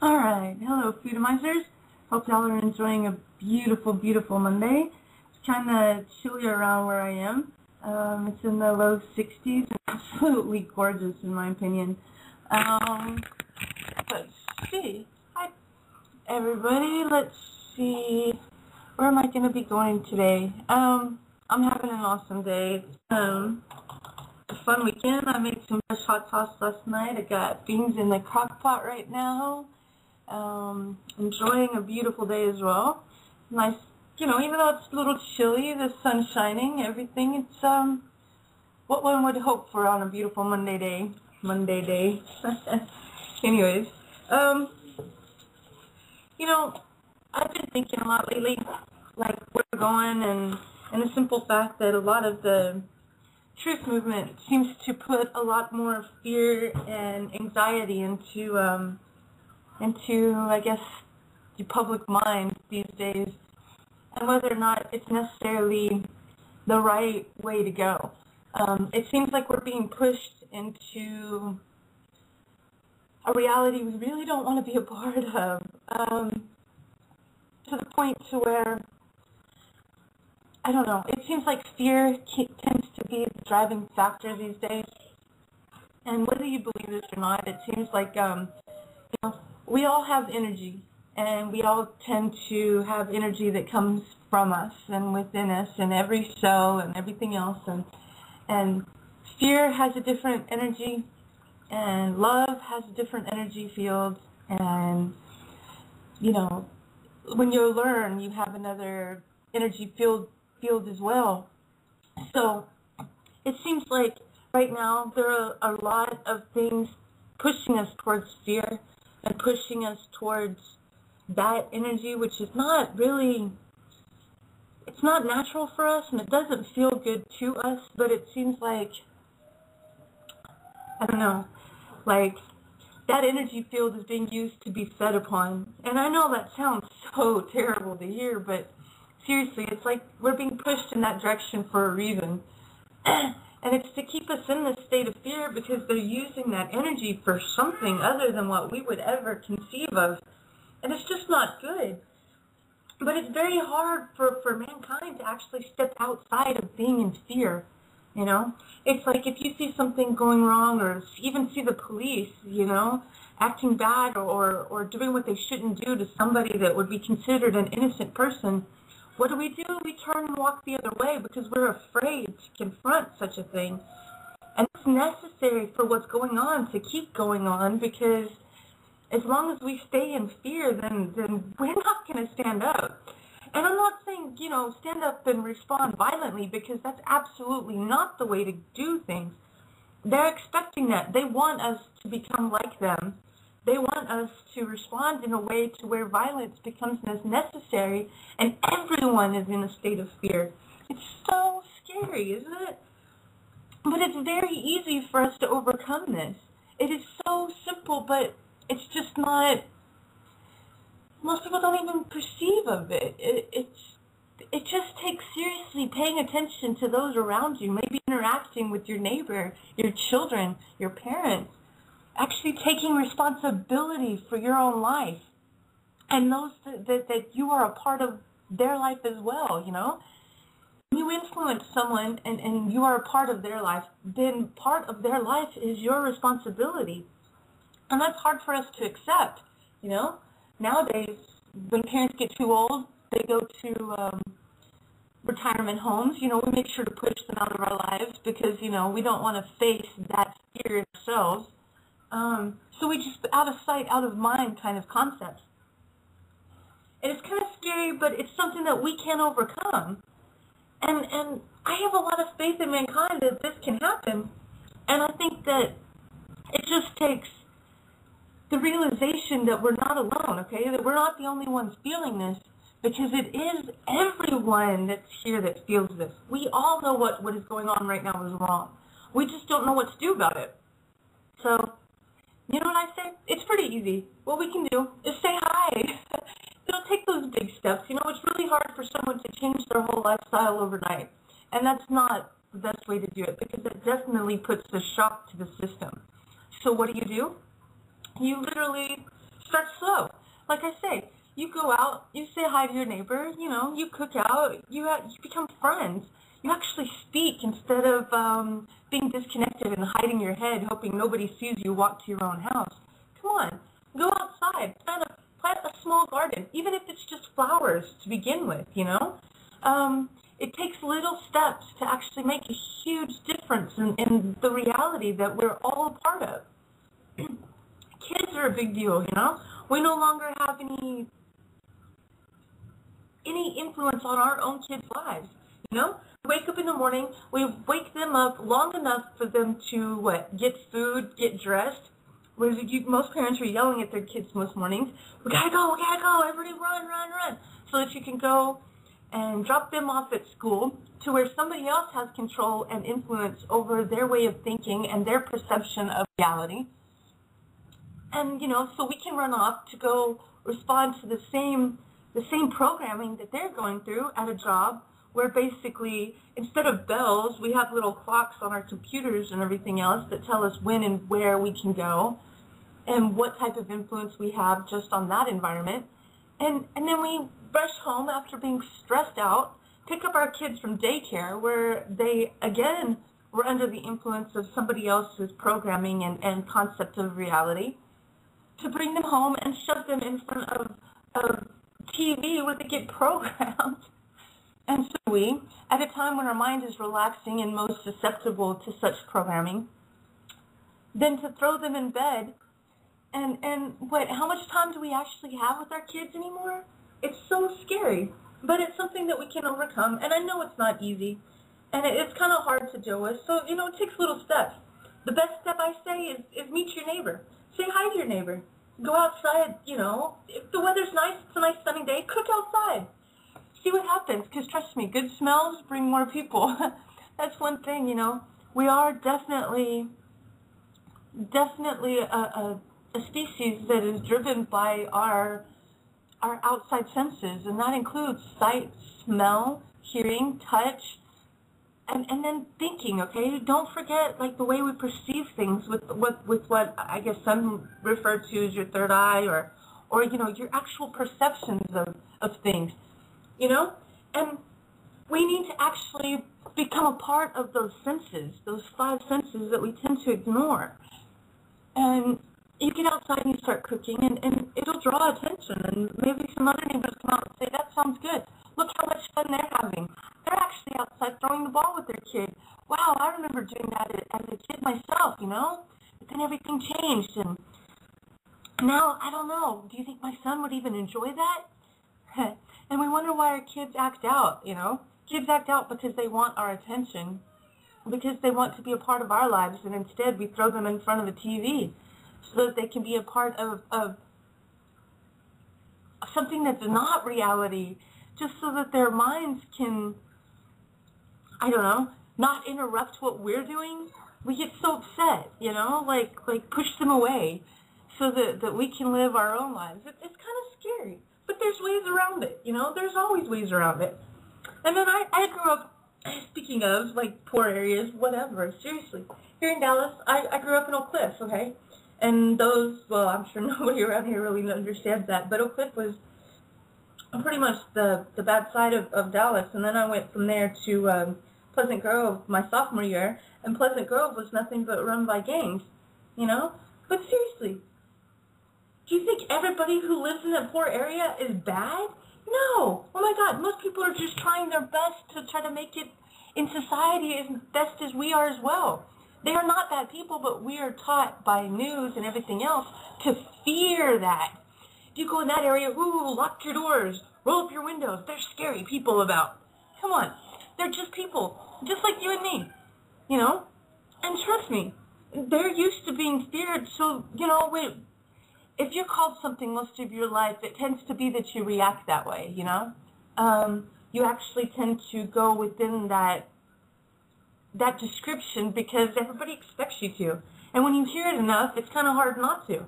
Alright, hello Freedomizers. Hope y'all are enjoying a beautiful, beautiful Monday. It's kind of chilly around where I am. It's in the low 60s and absolutely gorgeous in my opinion. Let's see. Hi everybody, let's see. Where am I going to be going today? I'm having an awesome day. A fun weekend. I made some fresh hot sauce last night. I got beans in the crock pot right now. Enjoying a beautiful day as well. Nice, even though it's a little chilly, the sun's shining, everything. It's what one would hope for on a beautiful Monday day. Anyways, I've been thinking a lot lately, like where we're going, and the simple fact that a lot of the truth movement seems to put a lot more fear and anxiety into I guess, the public mind these days, and whether or not it's necessarily the right way to go. It seems like we're being pushed into a reality we really don't want to be a part of, to the point to where, I don't know, it seems like fear tends to be the driving factor these days. And whether you believe this or not, it seems like, we all have energy, and we all tend to have energy that comes from us and within us and every cell and everything else. And fear has a different energy, and love has a different energy field. And, when you learn, you have another energy field as well. So it seems like right now there are a lot of things pushing us towards fear and pushing us towards that energy, which is not really, it's not natural for us, and it doesn't feel good to us, but it seems like, I don't know, like that energy field is being used to be fed upon. And I know that sounds so terrible to hear, but seriously, it's like we're being pushed in that direction for a reason. And it's to keep us in this state of fear because they're using that energy for something other than what we would ever conceive of. And it's just not good. But it's very hard for mankind to actually step outside of being in fear, It's like if you see something going wrong, or even see the police, acting bad or doing what they shouldn't do to somebody that would be considered an innocent person, what do? We turn and walk the other way because we're afraid to confront such a thing. And it's necessary for what's going on to keep going on, because as long as we stay in fear, then we're not going to stand up. And I'm not saying, stand up and respond violently, because that's absolutely not the way to do things. They're expecting that. They want us to become like them. They want us to respond in a way to where violence becomes necessary and everyone is in a state of fear. It's so scary, isn't it? But it's very easy for us to overcome this. It is so simple, but it's just not, most people don't even perceive of it. It just takes seriously paying attention to those around you, maybe interacting with your neighbor, your children, your parents, actually taking responsibility for your own life, and those that you are a part of their life as well, When you influence someone and you are a part of their life, then part of their life is your responsibility. And that's hard for us to accept, Nowadays, when parents get too old, they go to retirement homes. We make sure to push them out of our lives because, we don't want to face that fear ourselves. So we just out of sight, out of mind kind of concepts. And it's kind of scary, but it's something that we can overcome. And I have a lot of faith in mankind that this can happen. And I think that it just takes the realization that we're not alone, okay? That we're not the only ones feeling this, because it is everyone that's here that feels this. We all know what is going on right now is wrong. We just don't know what to do about it. So, you know what I say? It's pretty easy. What we can do is say hi. Take those big steps. It's really hard for someone to change their whole lifestyle overnight. And that's not the best way to do it, because it definitely puts the shock to the system. So what do? You literally start slow. Like I say, you go out, you say hi to your neighbor, you cook out, you become friends. You actually speak instead of being disconnected and hiding your head, hoping nobody sees you walk to your own house. Come on, go outside, plant a small garden, even if it's just flowers to begin with, It takes little steps to actually make a huge difference in the reality that we're all a part of. Kids are a big deal, We no longer have any influence on our own kids' lives, We wake up in the morning, we wake them up long enough for them to, get food, get dressed. Whereas most parents are yelling at their kids most mornings, we gotta go, everybody run, so that you can go and drop them off at school to where somebody else has control and influence over their way of thinking and their perception of reality. And, so we can run off to go respond to the same programming that they're going through at a job where basically instead of bells, we have little clocks on our computers and everything else that tell us when and where we can go and what type of influence we have just on that environment. And then we rush home after being stressed out, pick up our kids from daycare where they, again, were under the influence of somebody else's programming and concept of reality, to bring them home and shove them in front of TV where they get programmed. And so we, at a time when our mind is relaxing and most susceptible to such programming, then to throw them in bed, and how much time do we actually have with our kids anymore? It's so scary, but it's something that we can overcome, and I know it's not easy, and it's kind of hard to deal with, so, it takes little steps. The best step I say is meet your neighbor. Say hi to your neighbor. Go outside, if the weather's nice, it's a nice sunny day, cook outside. See what happens, because trust me, good smells bring more people. That's one thing, We are definitely a species that is driven by our outside senses, and that includes sight, smell, hearing, touch, and then thinking, okay? Don't forget, the way we perceive things with what I guess some refer to as your third eye or your actual perceptions of things, And we need to actually become a part of those senses, those 5 senses that we tend to ignore. And you get outside and you start cooking, and it'll draw attention, and maybe some other neighbors come out and say, that sounds good. Look how much fun they're having. They're actually outside throwing the ball with their kid. Wow, I remember doing that as a kid myself, But then everything changed, and now, I don't know. Do you think my son would even enjoy that? And we wonder why our kids act out, Kids act out because they want our attention, because they want to be a part of our lives, and instead we throw them in front of the TV so that they can be a part of something that's not reality, just so that their minds can, not interrupt what we're doing. We get so upset, like push them away so that we can live our own lives. It's kind of scary, but there's ways around it, There's always ways around it. And then I grew up, speaking of, poor areas, whatever, seriously. Here in Dallas, I grew up in Oak Cliff, okay? And I'm sure nobody around here really understands that, but Oak Cliff was pretty much the bad side of Dallas. And then I went from there to Pleasant Grove my sophomore year, and Pleasant Grove was nothing but run by gangs, But seriously, do you think everybody who lives in that poor area is bad? No. Oh my God, most people are just trying their best to try to make it in society as best as we are as well. They are not bad people, but we are taught by news and everything else to fear that. If you go in that area, ooh, lock your doors, roll up your windows, there's scary people about. Come on, they're just people, just like you and me, And trust me, they're used to being feared, so, if you're called something most of your life, it tends to be that you react that way, You actually tend to go within that description because everybody expects you to. And when you hear it enough, it's kind of hard not to.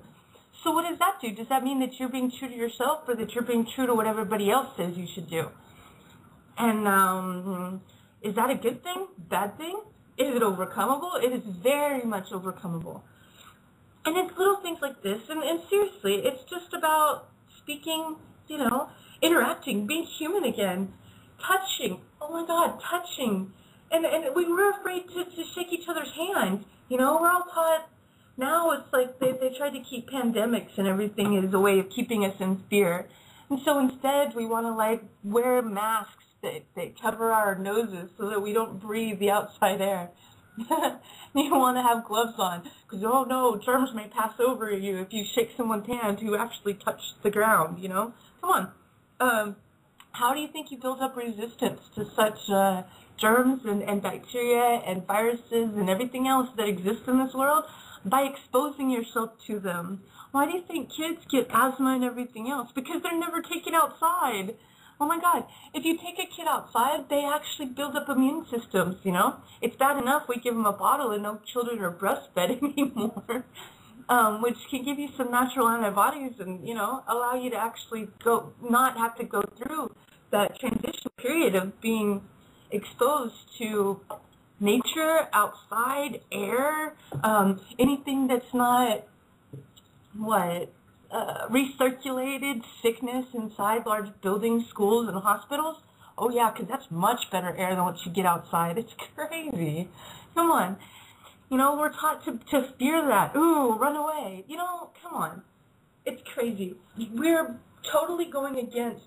So what does that do? Does that mean that you're being true to yourself or that you're being true to what everybody else says you should do? And is that a good thing? Bad thing? Is it overcomable? It is very much overcomable. And it's little things like this, and seriously, it's just about speaking, interacting, being human again, touching. Oh my God, touching. And we were afraid to shake each other's hands. We're all taught now. It's like they try to keep pandemics and everything as a way of keeping us in fear. And so instead, we want to wear masks that cover our noses so that we don't breathe the outside air. You want to have gloves on because, oh no, germs may pass over you if you shake someone's hand who actually touched the ground, Come on. How do you think you build up resistance to such germs and bacteria and viruses and everything else that exists in this world? By exposing yourself to them. Why do you think kids get asthma and everything else? Because they're never taken outside. Oh my God, if you take a kid outside, they actually build up immune systems, It's bad enough we give them a bottle and no children are breastfed anymore, which can give you some natural antibodies and, allow you to actually not have to go through that transition period of being exposed to nature, outside, air, anything that's not, recirculated sickness inside large buildings, schools, and hospitals. Oh yeah, because that's much better air than what you get outside. It's crazy. Come on. We're taught to fear that. Ooh, run away. Come on. It's crazy. We're totally going against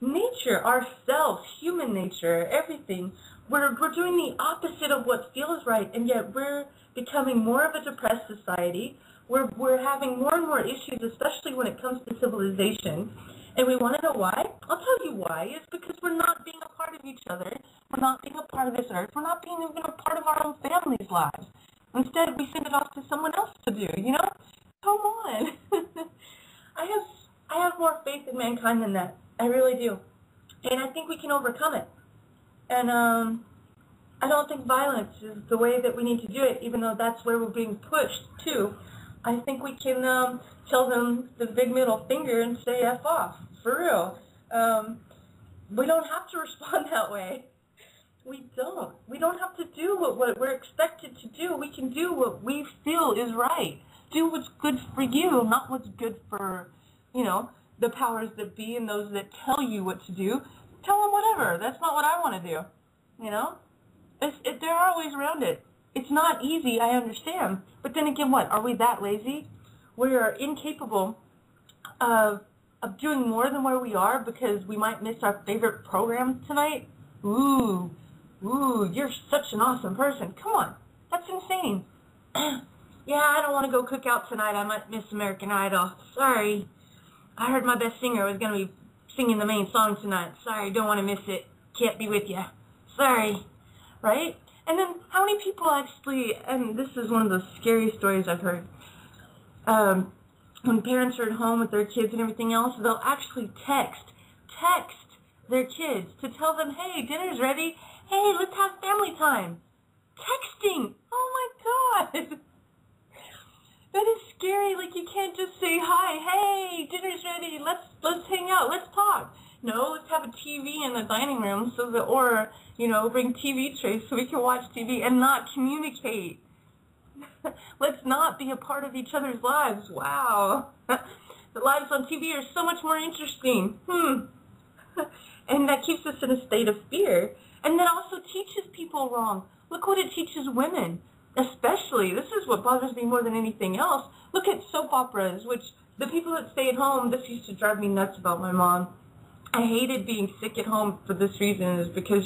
nature, ourselves, human nature, everything. We're doing the opposite of what feels right, and yet we're becoming more of a depressed society. We're having more and more issues, especially when it comes to civilization. And we want to know why? I'll tell you why. It's because we're not being a part of each other. We're not being a part of this earth. We're not being even a part of our own families' lives. Instead, we send it off to someone else to do, Come on. I have more faith in mankind than that. I really do. And I think we can overcome it. And I don't think violence is the way that we need to do it, even though that's where we're being pushed to. I think we can tell them the big middle finger and say F off, for real. We don't have to respond that way. We don't. We don't have to do what we're expected to do. We can do what we feel is right. Do what's good for you, not what's good for, the powers that be and those that tell you what to do. Tell them whatever. That's not what I want to do. There are ways around it. It's not easy, I understand. But then again, what? Are we that lazy? We are incapable of doing more than where we are because we might miss our favorite program tonight? Ooh, you're such an awesome person. Come on. That's insane. Yeah, I don't want to go cook out tonight. I might miss American Idol. Sorry. I heard my best singer was going to be singing the main song tonight. Sorry, don't want to miss it. Can't be with you. Sorry. Right? And then how many people actually, and this is one of the scary stories I've heard, when parents are at home with their kids and everything else, they'll actually text their kids to tell them, hey, dinner's ready. Hey, let's have family time. Texting. Oh my God. That is scary. Like, you can't just say, hi, hey, dinner's ready. Let's hang out. Let's talk. No, let's have a TV in the dining room or bring TV trays so we can watch TV and not communicate. Let's not be a part of each other's lives. Wow. The lives on TV are so much more interesting. And that keeps us in a state of fear. And that also teaches people wrong. Look what it teaches women. Especially, this is what bothers me more than anything else. Look at soap operas, which the people that stay at home, this used to drive me nuts about my mom. I hated being sick at home for this reason, is because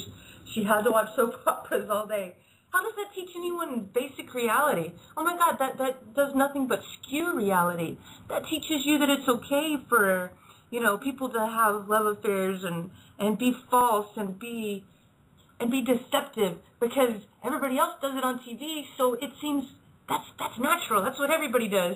she had to watch soap operas all day. How does that teach anyone basic reality? Oh my God, that does nothing but skew reality. That teaches you that it's okay for, people to have love affairs and be false and be deceptive because everybody else does it on TV, so it seems that's natural. That's what everybody does.